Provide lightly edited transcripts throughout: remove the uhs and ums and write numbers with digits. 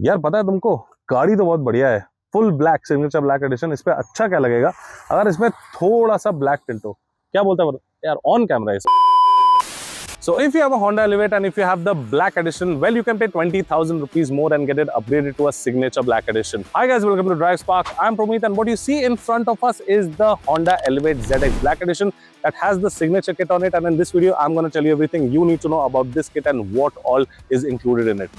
यार पता है तुमको, गाड़ी तो बहुत बढ़िया है, full black signature black edition. इस पे अच्छा क्या लगेगा अगर इसमें थोड़ा सा ब्लैक टिंट हो, क्या बोलता है यार ऑन कैमरा है। So if you have a Honda Elevate and if you have the black edition, well, you can pay 20,000 rupees more and get it upgraded to a signature black edition. Hi guys, welcome to Drive Spark. I'm Promeet and what you see in front of us is the Honda Elevate ZX Black Edition that has the signature kit on it. And in this video, I'm going to tell you everything you need to know about this kit and what all is included in it.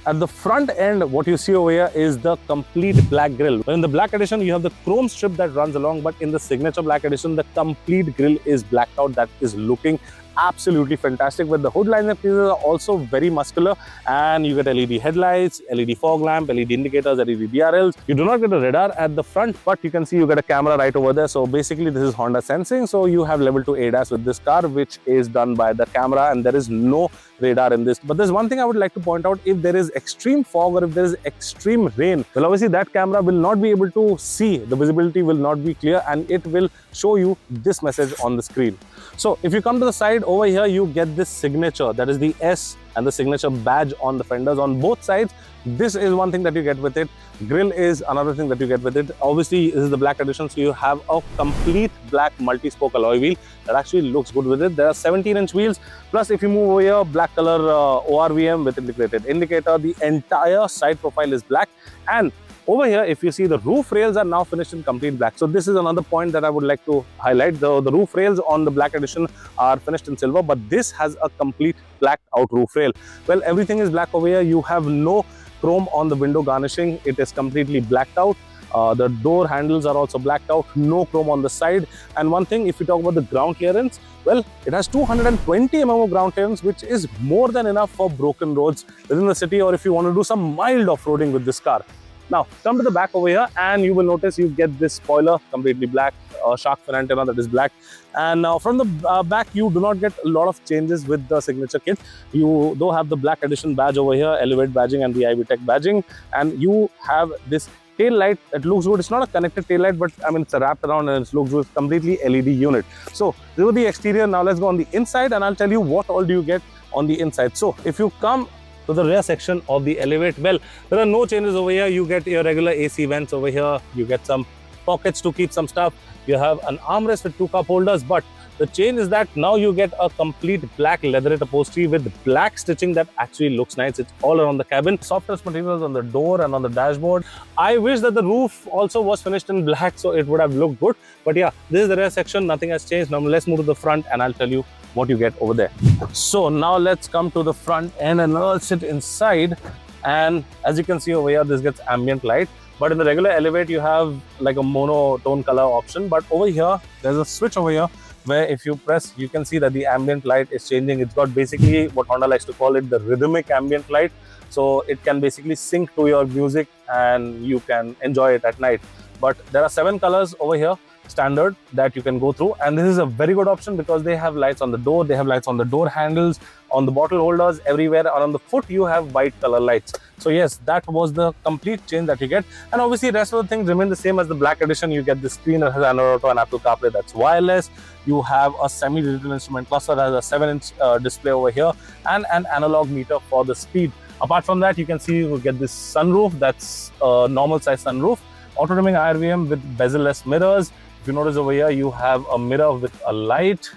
At the front end, what you see over here is the complete black grille. In the black edition, you have the chrome strip that runs along, but in the signature black edition, the complete grille is blacked out. That is looking absolutely fantastic. With the hood lines and pieces are also very muscular, and you get LED headlights, LED fog lamp, LED indicators, LED DRLs. You do not get a radar at the front, but you can see you get a camera right over there. So basically this is Honda sensing. So you have level 2 ADAS with this car, which is done by the camera, and there is no radar in this. But there's one thing I would like to point out: if there is extreme fog or if there is extreme rain, well, obviously that camera will not be able to see, the visibility will not be clear, and it will show you this message on the screen. So if you come to the side over here, you get this signature, that is the S and the signature badge on the fenders on both sides. This is one thing that you get with it. Grille is another thing that you get with it. Obviously this is the black edition, so you have a complete black multi-spoke alloy wheel that actually looks good with it. There are 17-inch wheels, plus if you move over here, black color ORVM with integrated indicator. The entire side profile is black, and over here, if you see, the roof rails are now finished in complete black. So this is another point that I would like to highlight. The roof rails on the black edition are finished in silver, but this has a complete blacked out roof rail. Well, everything is black over here. You have no chrome on the window garnishing. It is completely blacked out. The door handles are also blacked out, no chrome on the side. And one thing, if you talk about the ground clearance, well, it has 220 mm of ground clearance, which is more than enough for broken roads within the city, or if you want to do some mild off-roading with this car. Now, come to the back over here and you will notice you get this spoiler, completely black, shark fin antenna that is black. And now from the back, you do not get a lot of changes with the signature kit. You do have the black edition badge over here, Elevate badging and the IB Tech badging. And you have this tail light that looks good. It's not a connected tail light, but I mean, it's wrapped around and it looks good. It's completely LED unit. So this is the exterior. Now let's go on the inside and I'll tell you what all do you get on the inside. So if you come to the rear section of the Elevate, well, there are no changes over here. You get your regular AC vents over here. You get some pockets to keep some stuff. You have an armrest with 2 cup holders, but the change is that now you get a complete black leatherette upholstery with black stitching that actually looks nice. It's all around the cabin. Soft touch materials on the door and on the dashboard. I wish that the roof also was finished in black, so it would have looked good. But yeah, this is the rear section. Nothing has changed. Now let's move to the front and I'll tell you what you get over there. So now let's come to the front end and I'll sit inside. And as you can see over here, this gets ambient light. But in the regular Elevate, you have like a monotone color option. But over here, there's a switch over here where if you press, you can see that the ambient light is changing. It's got basically what Honda likes to call it, the rhythmic ambient light. So it can basically sync to your music and you can enjoy it at night. But there are 7 colors over here, standard, that you can go through, and this is a very good option because they have lights on the door, they have lights on the door handles, on the bottle holders, everywhere, and on the foot you have white color lights. So yes, that was the complete change that you get. And obviously rest of the things remain the same as the black edition. You get the screen that has Android Auto and Apple CarPlay that's wireless. You have a semi-digital instrument cluster that has a 7-inch display over here and an analog meter for the speed. Apart from that, you can see you get this sunroof, that's a normal size sunroof, auto-dimming IRVM with bezel-less mirrors. If you notice over here, you have a mirror with a light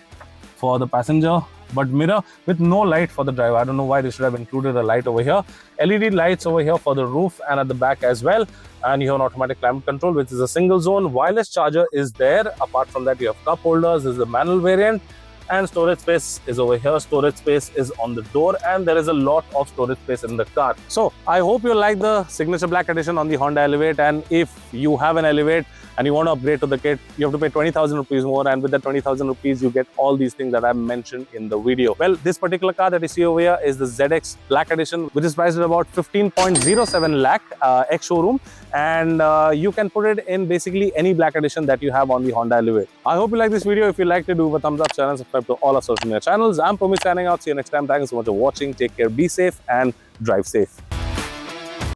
for the passenger, but mirror with no light for the driver. I don't know why they should have included a light over here. LED lights over here for the roof and at the back as well. And you have an automatic climate control, which is a single zone. Wireless charger is there. Apart from that, you have cup holders. This is the manual variant. And storage space is over here. Storage space is on the door, and there is a lot of storage space in the car. So I hope you like the signature black edition on the Honda Elevate, and if you have an Elevate and you want to upgrade to the kit, you have to pay 20,000 rupees more, and with the 20,000 rupees you get all these things that I mentioned in the video. Well, this particular car that you see over here is the ZX Black Edition, which is priced at about 15.07 lakh ex-showroom, and you can put it in basically any black edition that you have on the Honda Elevate. I hope you like this video. If you liked it, do a thumbs up, channel and subscribe to all our social media channels. I'm Promeet signing out. See you next time. Thank you so much for watching. Take care, be safe and drive safe.